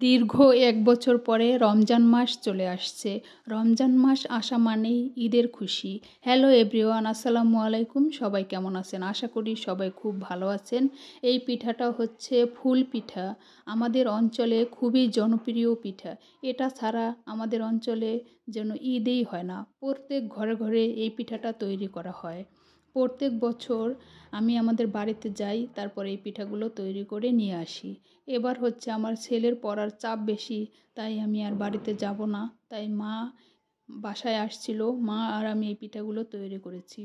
দীর্ঘ ১ বছর পরে রমজান মাস চলে আসছে। রমজান মাস আসা মানেই ঈদের খুশি। হ্যালো এভরিওয়ান, আসসালামু আলাইকুম। সবাই কেমন আছেন? আশা করি সবাই খুব ভালো আছেন। এই পিঠাটা হচ্ছে ফুল পিঠা। আমাদের অঞ্চলে খুবই জনপ্রিয় পিঠা। এটা ছাড়া আমাদের অঞ্চলে যেন ঈদেই হয় না। প্রত্যেক ঘরে ঘরে এই পিঠাটা তৈরি করা হয়। প্রত্যেক বছর আমি আমাদের বাড়িতে যাই, তারপর এই পিঠাগুলো তৈরি করে নিয়ে আসি। এবার হচ্ছে আমার ছেলের পড়ার চাপ বেশি, তাই আমি আর বাড়িতে যাব না। তাই মা বাসায় আসছিল, মা আর আমি এই পিঠাগুলো তৈরি করেছি।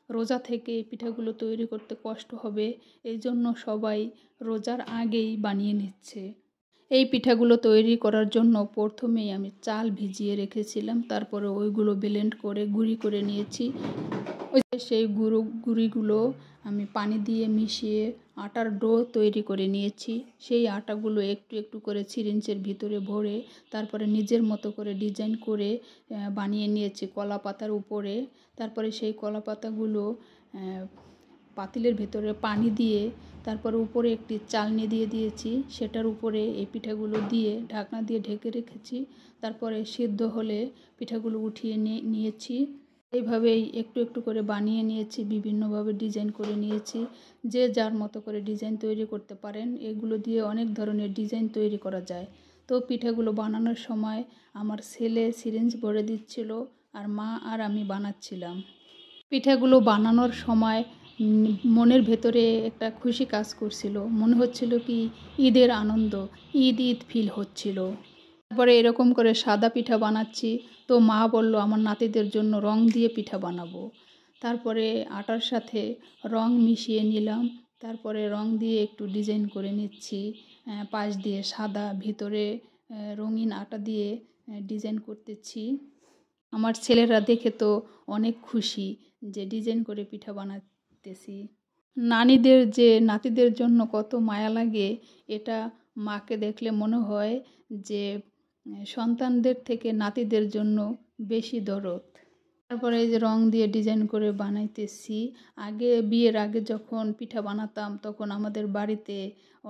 রোজা থেকে এই পিঠাগুলো তৈরি করতে কষ্ট হবে, এই জন্য সবাই রোজার আগেই বানিয়ে নিচ্ছে। এই পিঠাগুলো তৈরি করার জন্য প্রথমেই আমি চাল ভিজিয়ে রেখেছিলাম, তারপরে ওইগুলো ব্লেন্ড করে গুঁড়ি করে নিয়েছি। সেই গুঁড়িগুলো আমি পানি দিয়ে মিশিয়ে আটার ডো তৈরি করে নিয়েছি। সেই আটাগুলো একটু একটু করে সিরিঞ্জের ভিতরে ভরে তারপরে নিজের মতো করে ডিজাইন করে বানিয়ে নিয়েছি কলা পাতার উপরে। তারপরে সেই কলা পাতাগুলো পাতিলের ভেতরে পানি দিয়ে তারপরে উপরে একটি চালনি দিয়ে দিয়েছি, সেটার উপরে এই পিঠাগুলো দিয়ে ঢাকনা দিয়ে ঢেকে রেখেছি। তারপরে সিদ্ধ হলে পিঠাগুলো উঠিয়ে নিয়েছি। এইভাবেই একটু একটু করে বানিয়ে নিয়েছি, বিভিন্নভাবে ডিজাইন করে নিয়েছি। যে যার মতো করে ডিজাইন তৈরি করতে পারেন। এগুলো দিয়ে অনেক ধরনের ডিজাইন তৈরি করা যায়। তো পিঠাগুলো বানানোর সময় আমার ছেলে সিরিঞ্জ ভরে দিচ্ছিল, আর মা আর আমি বানাচ্ছিলাম। পিঠাগুলো বানানোর সময় মনের ভেতরে একটা খুশি কাজ করছিল। মনে হচ্ছিল কি ঈদের আনন্দ, ঈদ ঈদ ফিল হচ্ছিল। তারপরে এরকম করে সাদা পিঠা বানাচ্ছি, তো মা বলল আমার নাতিদের জন্য রং দিয়ে পিঠা বানাবো। তারপরে আটার সাথে রং মিশিয়ে নিলাম, তারপরে রং দিয়ে একটু ডিজাইন করে নিচ্ছি। পাশ দিয়ে সাদা, ভিতরে রঙিন আটা দিয়ে ডিজাইন করতেছি। আমার ছেলেরা দেখে তো অনেক খুশি যে ডিজাইন করে পিঠা বানাতেছি। নাতিদের জন্য কত মায়া লাগে, এটা মাকে দেখলে মনে হয় যে সন্তানদের থেকে নাতিদের জন্য বেশি দরদ। তারপরে এই যে রং দিয়ে ডিজাইন করে বানাইতেছি। বিয়ের আগে যখন পিঠা বানাতাম তখন আমাদের বাড়িতে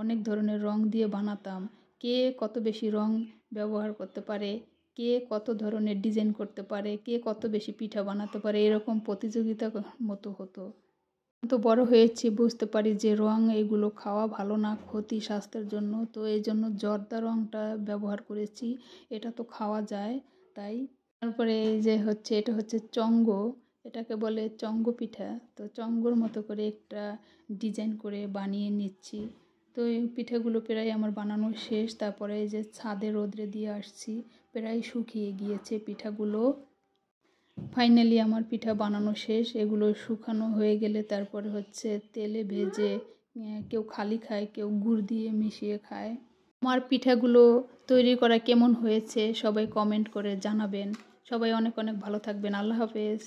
অনেক ধরনের রং দিয়ে বানাতাম। কে কত বেশি রং ব্যবহার করতে পারে, কে কত ধরনের ডিজাইন করতে পারে, কে কত বেশি পিঠা বানাতে পারে, এরকম প্রতিযোগিতা মতো হতো। তো বড় হয়েছি, বুঝতে পারি যে রং এগুলো খাওয়া ভালো না, ক্ষতি স্বাস্থ্যের জন্য। তো এই জন্য জর্দা রংটা ব্যবহার করেছি, এটা তো খাওয়া যায় তাই। তারপরে এই যে এটা হচ্ছে চঙ্গ, এটাকে বলে চঙ্গ পিঠা। তো চঙ্গর মতো করে একটা ডিজাইন করে বানিয়ে নিচ্ছি। তো এই পিঠাগুলো প্রায় আমার বানানো শেষ। তারপরে এই যে ছাদে রোদ্রে দিয়ে আসছি, প্রায় শুকিয়ে গিয়েছে পিঠাগুলো। ফাইনালি আমার পিঠা বানানো শেষ। এগুলো শুকানো হয়ে গেলে তারপরে তেলে ভেজে কেউ খালি খায়, কেউ গুড় দিয়ে মিশিয়ে খায়। আমার পিঠাগুলো তৈরি করা কেমন হয়েছে সবাই কমেন্ট করে জানাবেন। সবাই অনেক অনেক ভালো থাকবেন। আল্লাহ হাফেজ।